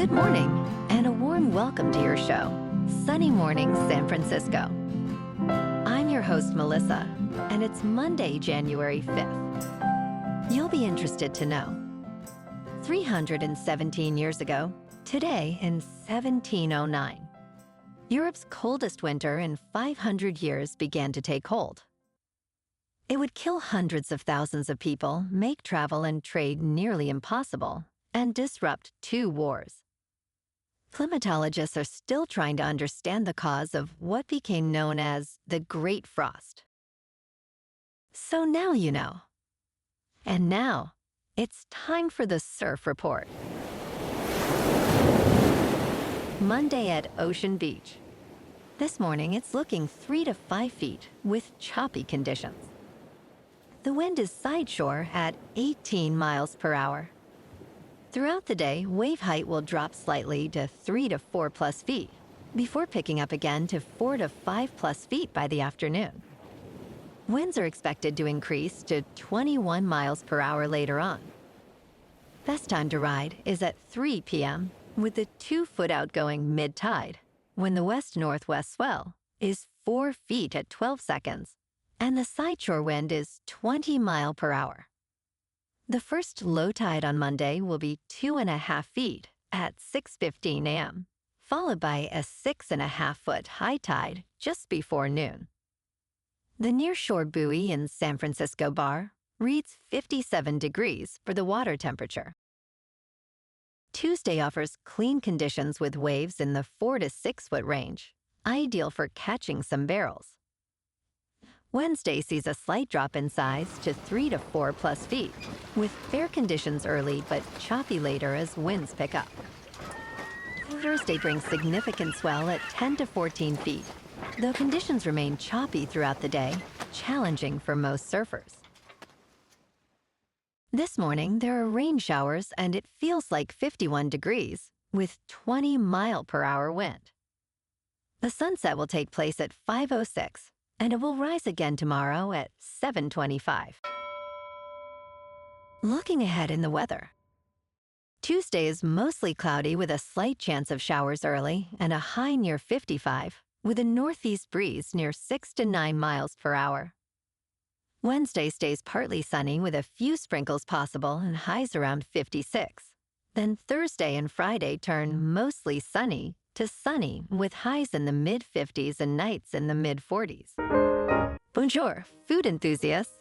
Good morning, and a warm welcome to your show, Sunny Mornings San Francisco. I'm your host, Melissa, and it's Monday, January 5th. You'll be interested to know. 317 years ago, today in 1709, Europe's coldest winter in 500 years began to take hold. It would kill hundreds of thousands of people, make travel and trade nearly impossible, and disrupt 2 wars. Climatologists are still trying to understand the cause of what became known as the Great Frost. So now you know. And now, it's time for the Surf Report. Monday at Ocean Beach. This morning, it's looking 3 to 5 feet with choppy conditions. The wind is sideshore at 18 miles per hour. Throughout the day, wave height will drop slightly to 3 to 4 plus feet, before picking up again to 4 to 5 plus feet by the afternoon. Winds are expected to increase to 21 miles per hour later on. Best time to ride is at 3 p.m. with the 2-foot outgoing mid-tide, when the west-northwest swell is 4 feet at 12 seconds, and the sideshore wind is 20 mile per hour. The first low tide on Monday will be 2.5 feet at 6:15 a.m., followed by a 6.5-foot high tide just before noon. The nearshore buoy in San Francisco Bar reads 57 degrees for the water temperature. Tuesday offers clean conditions with waves in the 4 to 6 foot range, ideal for catching some barrels. Wednesday sees a slight drop in size to 3 to 4 plus feet, with fair conditions early but choppy later as winds pick up. Thursday brings significant swell at 10 to 14 feet, though conditions remain choppy throughout the day, challenging for most surfers. This morning, there are rain showers and it feels like 51 degrees, with 20 mile per hour wind. The sunset will take place at 5:06, and it will rise again tomorrow at 7:25. Looking ahead in the weather. Tuesday is mostly cloudy with a slight chance of showers early and a high near 55, with a northeast breeze near 6 to 9 miles per hour. Wednesday stays partly sunny with a few sprinkles possible and highs around 56. Then Thursday and Friday turn mostly sunny to sunny with highs in the mid-50s and nights in the mid-40s. Bonjour, food enthusiasts.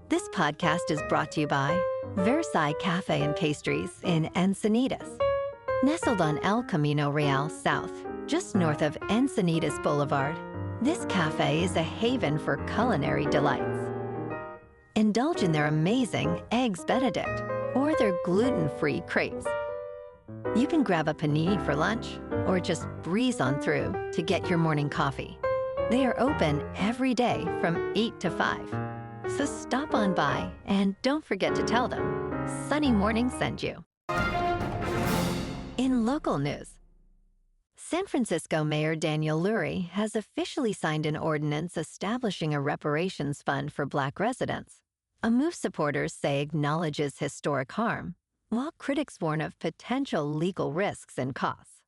This podcast is brought to you by Versailles Cafe and Pastries in Encinitas. Nestled on El Camino Real South, just north of Encinitas Boulevard, this cafe is a haven for culinary delights. Indulge in their amazing Eggs Benedict or their gluten-free crepes. You can grab a panini for lunch or just breeze on through to get your morning coffee. They are open every day from 8 to 5. So stop on by and don't forget to tell them Sunny Morning sent you. In local news, San Francisco Mayor Daniel Lurie has officially signed an ordinance establishing a reparations fund for Black residents, a move supporters say acknowledges historic harm, while critics warn of potential legal risks and costs.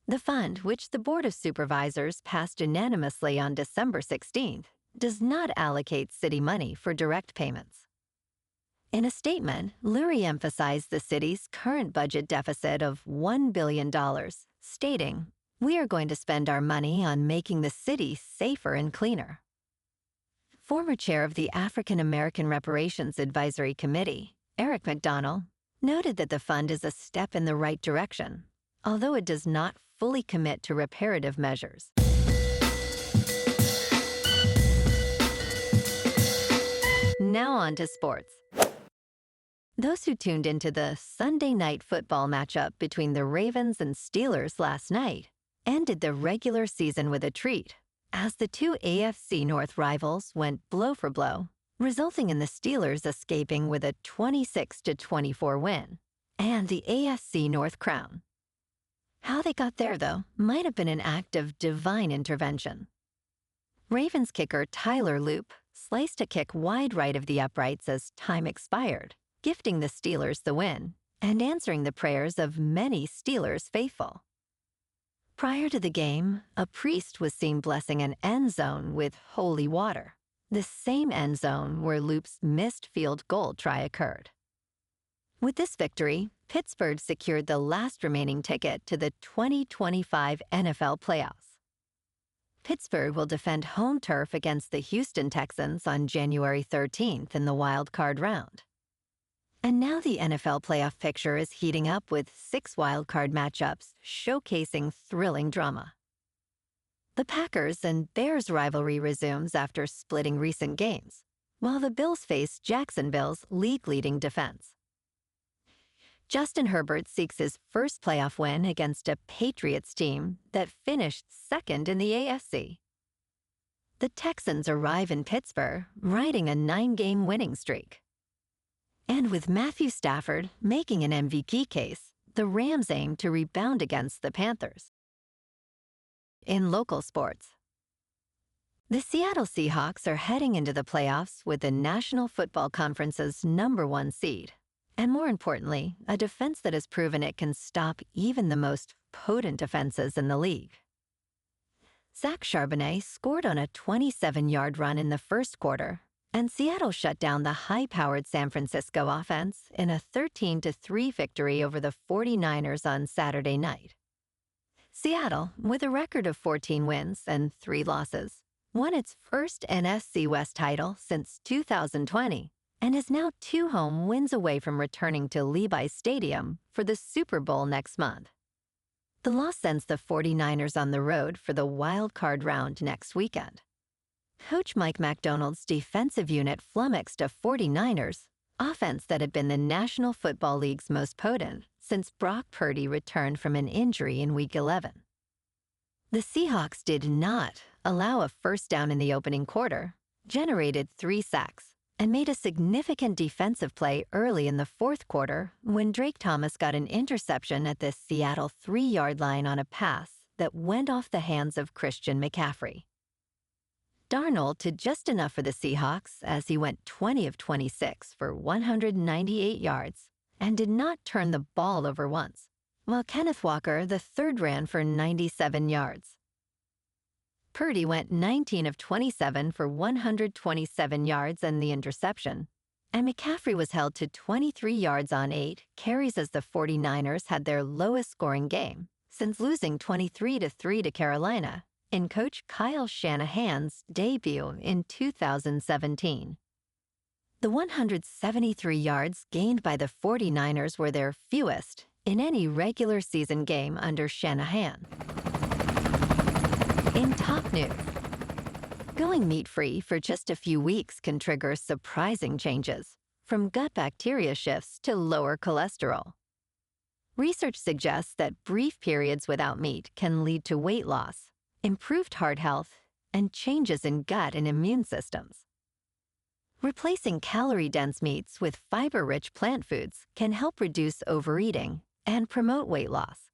The fund, which the Board of Supervisors passed unanimously on December 16th, does not allocate city money for direct payments. In a statement, Lurie emphasized the city's current budget deficit of $1 billion, stating, "We are going to spend our money on making the city safer and cleaner." Former chair of the African American Reparations Advisory Committee, Eric McDonald, noted that the fund is a step in the right direction, although it does not fully commit to reparative measures. Now on to sports. Those who tuned into the Sunday night football matchup between the Ravens and Steelers last night ended the regular season with a treat, as the two AFC North rivals went blow for blow, resulting in the Steelers escaping with a 26-24 win and the AFC North crown. How they got there, though, might have been an act of divine intervention. Ravens kicker Tyler Loop sliced a kick wide right of the uprights as time expired, gifting the Steelers the win, and answering the prayers of many Steelers faithful. Prior to the game, a priest was seen blessing an end zone with holy water, the same end zone where Loop's missed field goal try occurred. With this victory, Pittsburgh secured the last remaining ticket to the 2025 NFL playoffs. Pittsburgh will defend home turf against the Houston Texans on January 13th in the wild card round. And now the NFL playoff picture is heating up with 6 wildcard matchups showcasing thrilling drama. The Packers and Bears rivalry resumes after splitting recent games, while the Bills face Jacksonville's league-leading defense. Justin Herbert seeks his first playoff win against a Patriots team that finished second in the AFC. The Texans arrive in Pittsburgh, riding a 9-game winning streak. And with Matthew Stafford making an MVP case, the Rams aim to rebound against the Panthers. In local sports, the Seattle Seahawks are heading into the playoffs with the National Football Conference's #1 seed, and more importantly, a defense that has proven it can stop even the most potent offenses in the league. Zach Charbonnet scored on a 27-yard run in the first quarter, and Seattle shut down the high-powered San Francisco offense in a 13-3 victory over the 49ers on Saturday night. Seattle, with a record of 14 wins and 3 losses, won its first NFC West title since 2020 and is now 2 home wins away from returning to Levi's Stadium for the Super Bowl next month. The loss sends the 49ers on the road for the wild card round next weekend. Coach Mike McDonald's defensive unit flummoxed a 49ers offense that had been the National Football League's most potent since Brock Purdy returned from an injury in Week 11. The Seahawks did not allow a first down in the opening quarter, generated 3 sacks, and made a significant defensive play early in the fourth quarter when Drake Thomas got an interception at the Seattle 3-yard line on a pass that went off the hands of Christian McCaffrey. Darnold did just enough for the Seahawks as he went 20 of 26 for 198 yards and did not turn the ball over once, while Kenneth Walker, the third, ran for 97 yards. Purdy went 19 of 27 for 127 yards and the interception, and McCaffrey was held to 23 yards on 8 carries as the 49ers had their lowest scoring game since losing 23-3 to Carolina in Coach Kyle Shanahan's debut in 2017. The 173 yards gained by the 49ers were their fewest in any regular season game under Shanahan. In top news, going meat-free for just a few weeks can trigger surprising changes, from gut bacteria shifts to lower cholesterol. Research suggests that brief periods without meat can lead to weight loss, improved heart health, and changes in gut and immune systems. Replacing calorie-dense meats with fiber-rich plant foods can help reduce overeating and promote weight loss.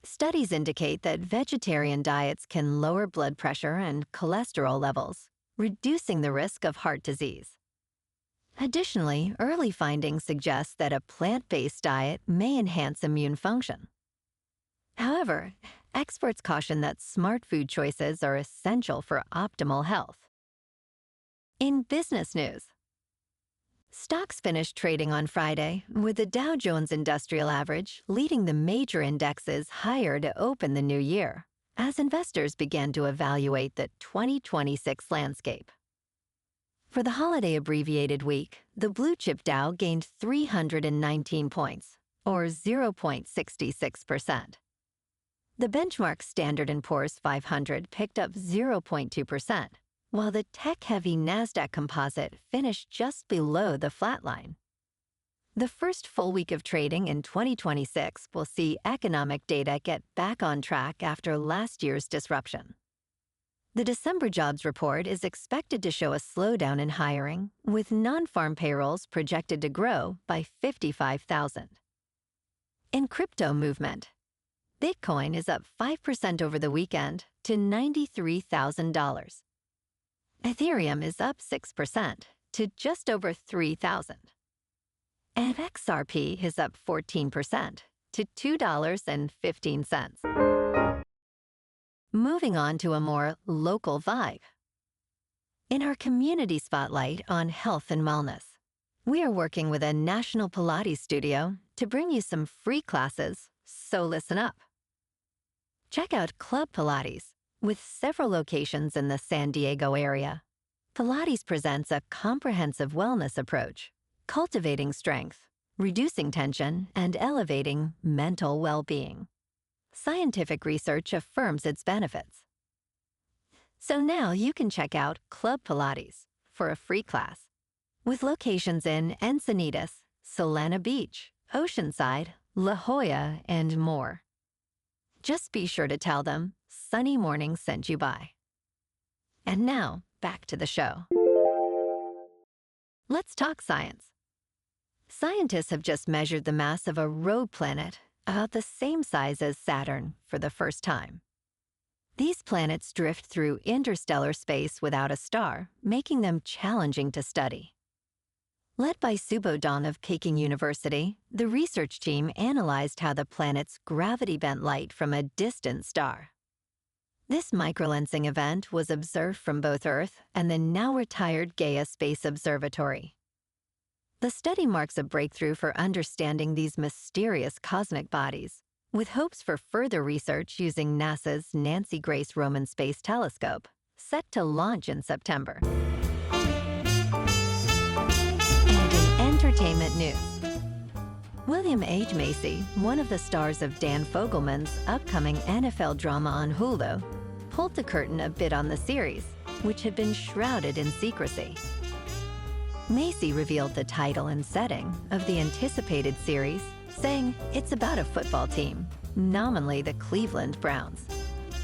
Studies indicate that vegetarian diets can lower blood pressure and cholesterol levels, reducing the risk of heart disease. Additionally, early findings suggest that a plant-based diet may enhance immune function. However, experts caution that smart food choices are essential for optimal health. In business news, stocks finished trading on Friday with the Dow Jones Industrial Average leading the major indexes higher to open the new year, as investors began to evaluate the 2026 landscape. For the holiday abbreviated week, the blue chip Dow gained 319 points, or 0.66%. The benchmark Standard & Poor's 500 picked up 0.2%, while the tech-heavy NASDAQ composite finished just below the flatline. The first full week of trading in 2026 will see economic data get back on track after last year's disruption. The December jobs report is expected to show a slowdown in hiring, with non-farm payrolls projected to grow by 55,000. In crypto movement, Bitcoin is up 5% over the weekend to $93,000. Ethereum is up 6% to just over $3,000. and XRP is up 14% to $2.15. Moving on to a more local vibe. In our community spotlight on health and wellness, we are working with a national Pilates studio to bring you some free classes, so listen up. Check out Club Pilates, with several locations in the San Diego area. Pilates presents a comprehensive wellness approach, cultivating strength, reducing tension, and elevating mental well-being. Scientific research affirms its benefits. So now you can check out Club Pilates for a free class, with locations in Encinitas, Solana Beach, Oceanside, La Jolla, and more. Just be sure to tell them Sunny Morning sent you by. And now, back to the show. Let's talk science. Scientists have just measured the mass of a rogue planet about the same size as Saturn for the first time. These planets drift through interstellar space without a star, making them challenging to study. Led by Subodhan of Peking University, the research team analyzed how the planets gravity-bent light from a distant star. This microlensing event was observed from both Earth and the now-retired Gaia Space Observatory. The study marks a breakthrough for understanding these mysterious cosmic bodies, with hopes for further research using NASA's Nancy Grace Roman Space Telescope, set to launch in September. And in entertainment news, William H. Macy, one of the stars of Dan Fogelman's upcoming NFL drama on Hulu, pulled the curtain a bit on the series, which had been shrouded in secrecy. Macy revealed the title and setting of the anticipated series, saying it's about a football team, nominally the Cleveland Browns.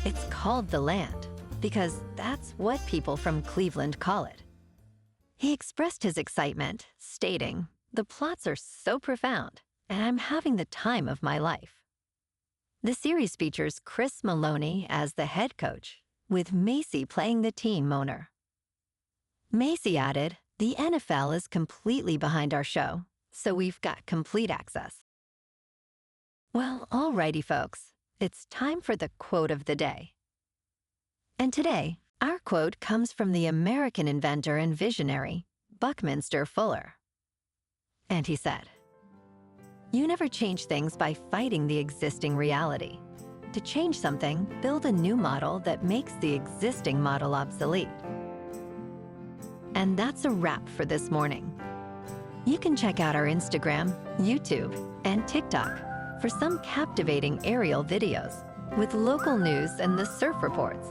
It's called The Land because that's what people from Cleveland call it. He expressed his excitement, stating, "The plots are so profound, and I'm having the time of my life." The series features Chris Maloney as the head coach, with Macy playing the team owner. Macy added, "The NFL is completely behind our show, so we've got complete access." Well, alrighty, folks, it's time for the quote of the day. And today, our quote comes from the American inventor and visionary, Buckminster Fuller. And he said, "You never change things by fighting the existing reality. To change something, build a new model that makes the existing model obsolete." And that's a wrap for this morning. You can check out our Instagram, YouTube, and TikTok for some captivating aerial videos with local news and the surf reports.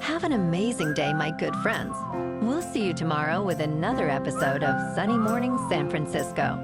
Have an amazing day, my good friends. We'll see you tomorrow with another episode of Sunny Morning San Francisco.